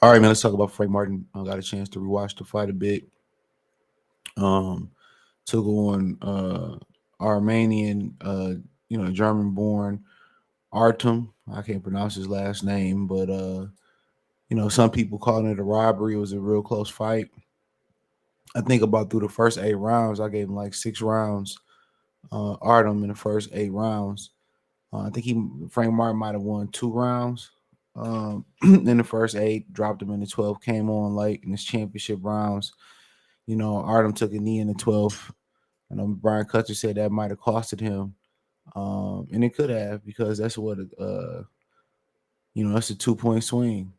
All right, man. Let's talk about Frank Martin. I got a chance to rewatch the fight a bit. Um, Took on Armenian, German-born Artem. I can't pronounce his last name, but some people calling it a robbery. It was a real close fight. I think about through the first 8 rounds, I gave him like 6 rounds. Artem in the first 8 rounds. I think Frank Martin might have won 2 rounds. In the first 8, dropped him in the 12, came on late in his championship rounds. Artem took a knee in the 12th. I know Brian Custer said that might have costed him, and it could have because that's what that's a 2-point swing.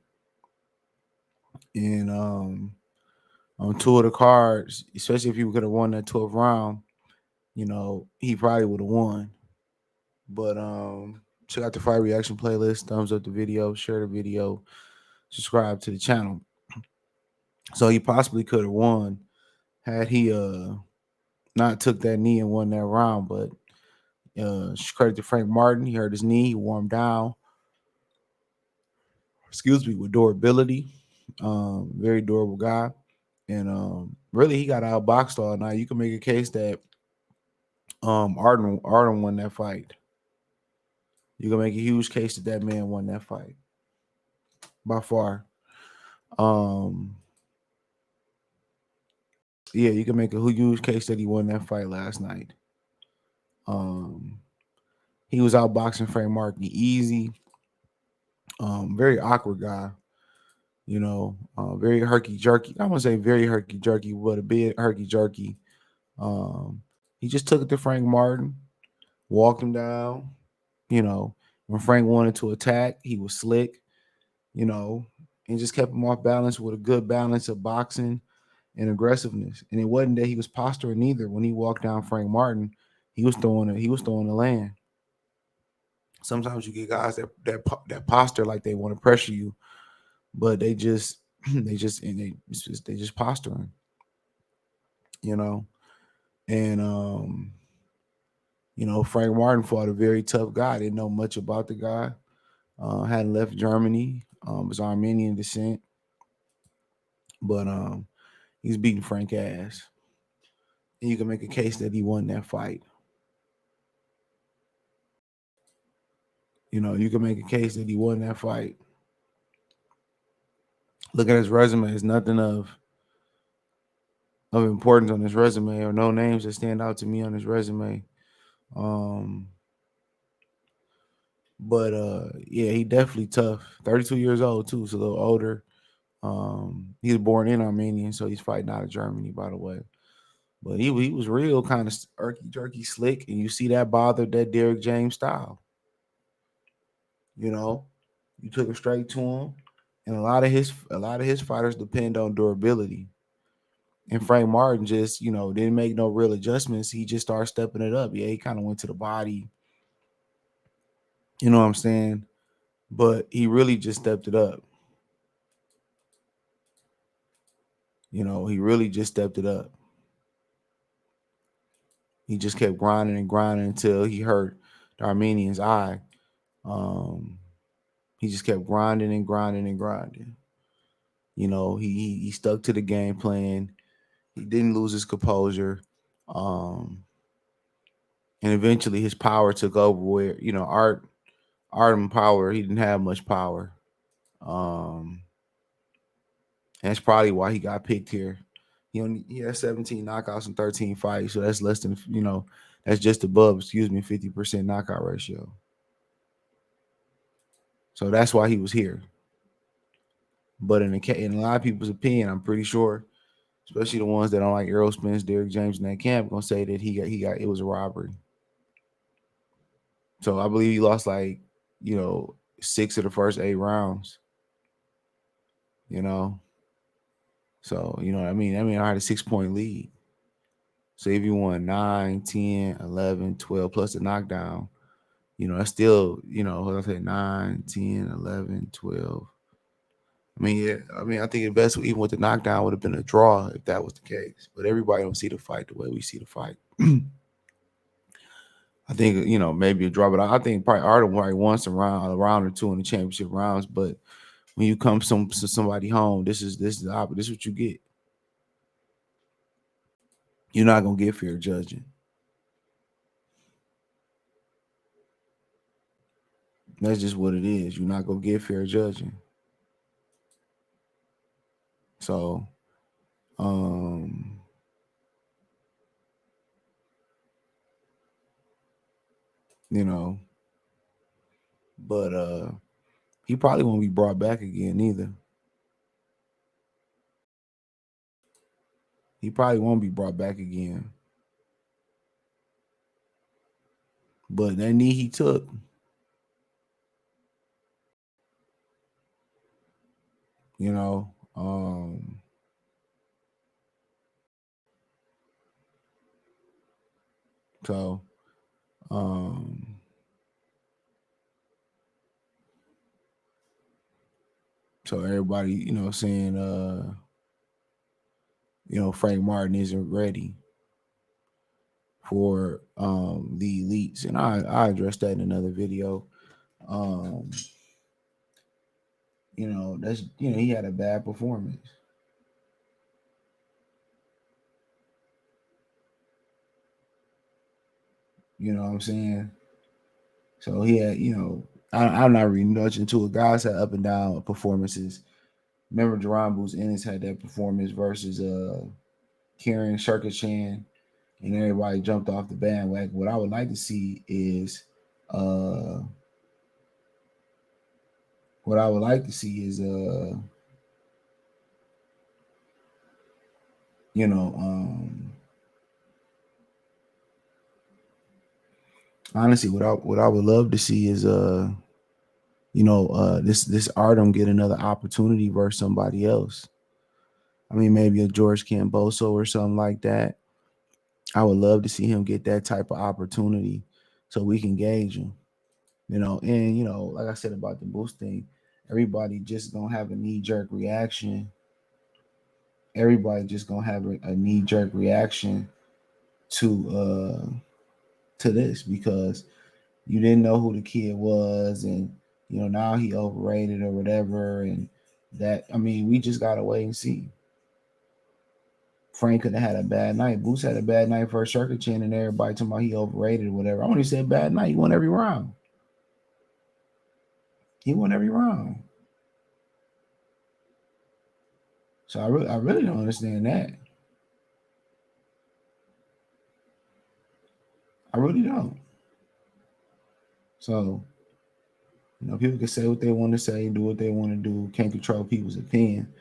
And on two of the cards, especially if he could have won that 12th round, he probably would have won. But check out the fight reaction playlist, thumbs up the video, share the video, subscribe to the channel. So he possibly could have won had he not took that knee and won that round. But credit to Frank Martin, he hurt his knee, he warmed down. With durability. Very durable guy. And really he got outboxed all night. You can make a case that Artem won that fight. You can make a huge case that man won that fight. By far. Yeah, you can make a huge case that he won that fight last night. He was outboxing Frank Martin easy. Very awkward guy. Very herky jerky. I won't say very herky jerky, but a bit herky jerky. He just took it to Frank Martin, walked him down. When Frank wanted to attack, he was slick. And just kept him off balance with a good balance of boxing and aggressiveness. And it wasn't that he was posturing either. When he walked down Frank Martin, he was throwing the land. Sometimes you get guys that posture like they want to pressure you, but they just posturing, And Frank Martin fought a very tough guy. Didn't know much about the guy. Hadn't left Germany. Was Armenian descent, but he's beating Frank ass. And you can make a case that he won that fight. You can make a case that he won that fight. Look at his resume. There's nothing of importance on his resume, or no names that stand out to me on his resume. But yeah, he definitely tough. 32 years old too, so a little older. He was born in Armenian, so he's fighting out of Germany, by the way. But he was real kind of irky jerky slick, and you see that bothered that Derrick James style. You took it straight to him, and a lot of his fighters depend on durability. And Frank Martin just didn't make no real adjustments. He just started stepping it up. Yeah, he kind of went to the body. You know what I'm saying? But he really just stepped it up. He really just stepped it up. He just kept grinding and grinding until he hurt the Armenian's eye. He just kept grinding and grinding and grinding. He stuck to the game plan. He didn't lose his composure. And eventually his power took over where, Artem power, he didn't have much power. And that's probably why he got picked here. He has 17 knockouts in 13 fights, so that's less than, that's just above, 50% knockout ratio. So that's why he was here. But in a lot of people's opinion, I'm pretty sure, especially the ones that don't like Errol Spence, Derrick James in that camp, gonna say that he got it was a robbery. So I believe he lost 6 of the first 8 rounds. So I mean I had a 6-point lead. So if you won 9, 10, 11, 12 plus the knockdown, that's still, let's say 9, 10, 11, 12. I think the best, even with the knockdown, would have been a draw if that was the case. But everybody don't see the fight the way we see the fight. I think, maybe a draw, but I think probably Artem won a round or two in the championship rounds. But When you come to somebody home, this is the opposite. This is what you get. You're not gonna get fair judging. That's just what it is. You're not gonna get fair judging. So, um, you know, but he probably won't be brought back again either. He probably won't be brought back again. But that knee he took, you know, so um so everybody, saying Frank Martin isn't ready for the elites. And I addressed that in another video. Um, that's he had a bad performance. You know what I'm saying? So he had, I'm not reading much into it. Guys had up and down performances. Remember Jerron Boots Ennis had that performance versus Karen Shurkachan, and everybody jumped off the bandwagon. What I would like to see is uh what I would like to see is you know, honestly what I would love to see is this Artem get another opportunity versus somebody else. I mean, maybe a George Camboso or something like that. I would love to see him get that type of opportunity so we can gauge him. And like I said about the boost thing, everybody just gonna have a knee-jerk reaction. Everybody just gonna have a knee-jerk reaction to this because you didn't know who the kid was, and now he overrated or whatever. And that, I mean, we just gotta wait and see. Frank could have had a bad night. Boots had a bad night for a circuit chin, and everybody talking about he overrated or whatever. I only said bad night. He won every round. He won every round. So I really don't understand that. I really don't. So, people can say what they want to say, do what they want to do. Can't control people's opinion.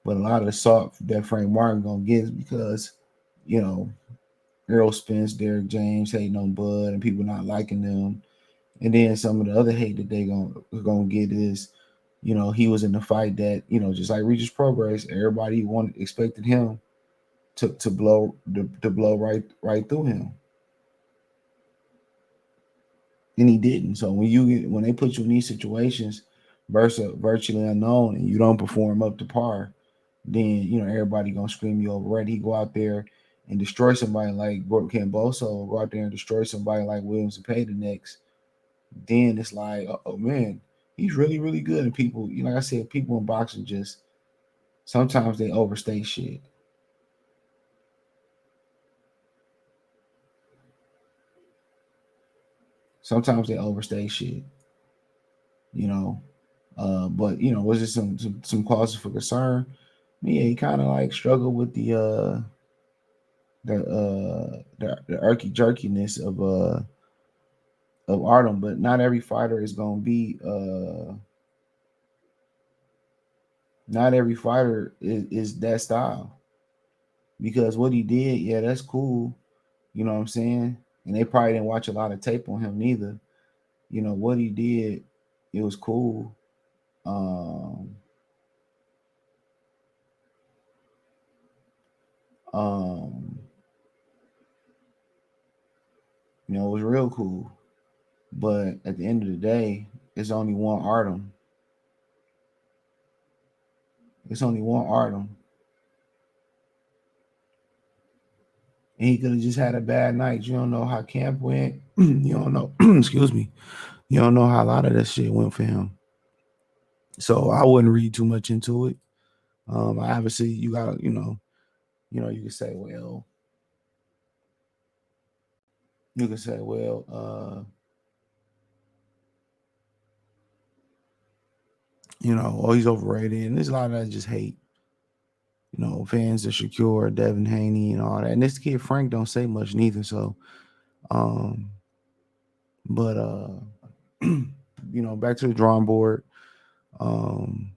But a lot of the salt that Frank Martin gonna get is because, you know, Earl Spence, Derrick James hating on Bud and people not liking them. And then some of the other hate that they gonna get is, he was in the fight that, just like Regis Progress, everybody expected him to blow right through him. And he didn't. So when they put you in these situations versus virtually unknown and you don't perform up to par, then everybody gonna scream you over. Right? He go out there and destroy somebody like Gordon Camboso, go out there and destroy somebody like Williams and Payton next. Then it's like, oh man, he's really, really good. And people, like I said, people in boxing just sometimes they overstate shit. Sometimes they overstay shit, you know. But was it some causes for concern? Yeah, he kind of like struggled with the irky jerkiness of Artem, but not every fighter is gonna be not every fighter is that style. Because what he did, yeah, that's cool. You know what I'm saying? And they probably didn't watch a lot of tape on him neither. What he did, it was cool. Um, um, it was real cool. But at the end of the day, it's only one Artem. It's only one Artem. And he could have just had a bad night. You don't know how camp went. You don't know. Excuse me. You don't know how a lot of that shit went for him. So I wouldn't read too much into it. Obviously you got, you can say, well, you can say, well, oh, he's overrated. And there's a lot of that just hate. Fans are secure, Devin Haney and all that. And this kid Frank don't say much neither. So, um, but back to the drawing board. Um,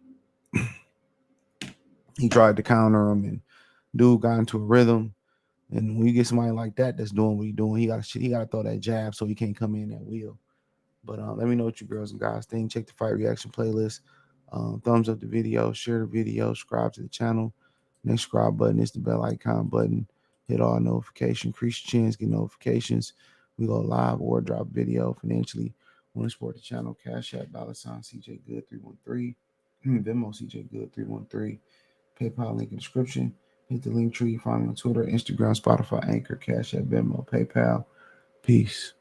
he tried to counter him, and dude got into a rhythm. And when you get somebody like that that's doing what he's doing, he got to throw that jab so he can't come in that wheel. But let me know what you girls and guys think. Check the fight reaction playlist. Thumbs up the video, share the video, subscribe to the channel. Next subscribe button is the bell icon button. Hit all notifications, increase your chance, get notifications. We go live or drop video financially. Want to support the channel? Cash App, $ CJ Good 313. Venmo CJ Good 313. PayPal link in the description. Hit the link tree. Find me on Twitter, Instagram, Spotify, Anchor, Cash App, Venmo, PayPal. Peace.